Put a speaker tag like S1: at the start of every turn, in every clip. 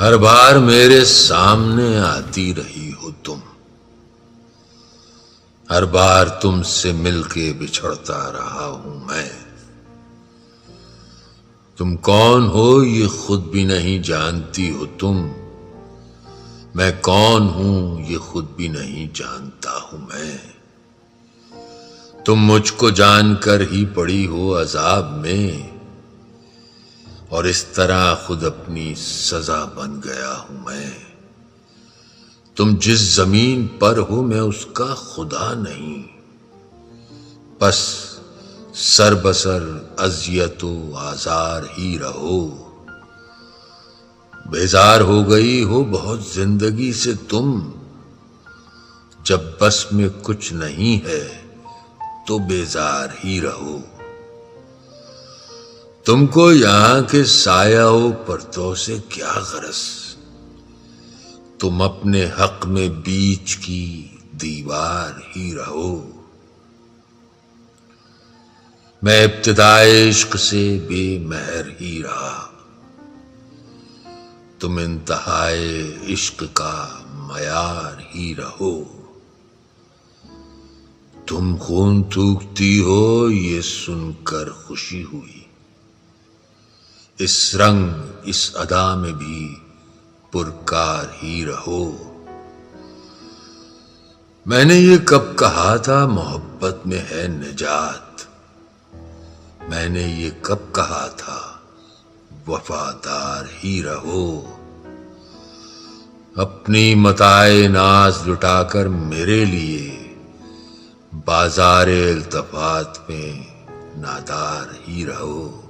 S1: हर बार मेरे सामने आती रही हो तुम, हर बार तुमसे मिलके बिछड़ता रहा हूं मैं। तुम कौन हो ये खुद भी नहीं जानती हो तुम, मैं कौन हूं ये खुद भी नहीं जानता हूं मैं। तुम मुझको जानकर ही पड़ी हो अजाब में, और इस तरह खुद अपनी सजा बन गया हूं मैं। तुम जिस जमीन पर हो मैं उसका खुदा नहीं, बस सर बसर अजियतो आजार ही रहो। बेजार हो गई हो बहुत जिंदगी से तुम, जब बस में कुछ नहीं है तो बेजार ही रहो। तुमको यहां के सायाओं पर्दों से क्या गरज, तुम अपने हक में बीच की दीवार ही रहो। मैं इब्तिदाए इश्क से बेमहर ही रहा, तुम इंतहाए इश्क का मयार ही रहो। तुम खून थूकती हो ये सुनकर खुशी हुई, इस रंग इस अदा में भी पुरकार ही रहो। मैंने ये कब कहा था मोहब्बत में है निजात, मैंने ये कब कहा था वफादार ही रहो। अपनी मताए नाज लुटाकर मेरे लिए बाजारे इल्तफात में नादार ही रहो।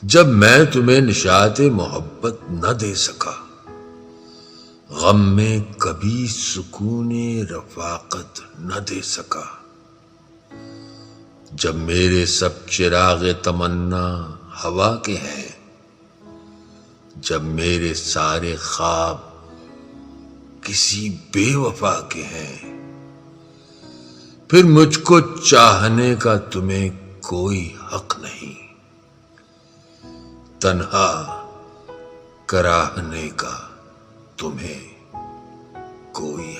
S1: जब मैं तुम्हें निशाते मोहब्बत न दे सका, गम में कभी सुकूने रफाकत न दे सका, जब मेरे सब चिरागे तमन्ना हवा के हैं, जब मेरे सारे ख्वाब किसी बेवफा के हैं, फिर मुझको चाहने का तुम्हें कोई हक नहीं, तन्हा कराहने का तुम्हें कोई